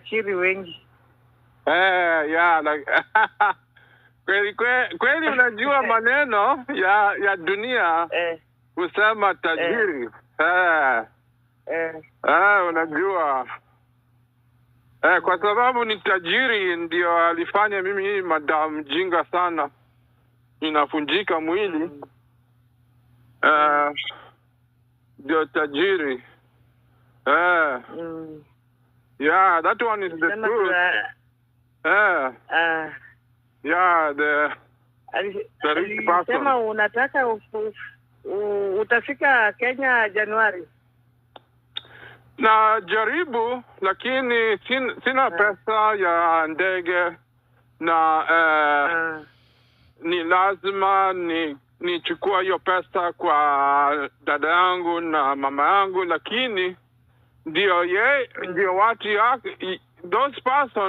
Chiri wengi. Yeah, like kweli unajua maneno ya dunia kusema tajiri. Unajua. Kwa sababu ni tajiri ndio alifanya mimi hii madawa mjinga sana. Inafunjika mwili. Ndio tajiri. Yeah, that one is the truth. Yeah, the rich person. Sema unataka utafika Kenya Januari. Na jaribu, lakini sina pesa ya ndege na ni lazima nichukua hiyo pesa kwa dada yangu na mama yangu, lakini ndio watu yake, those persons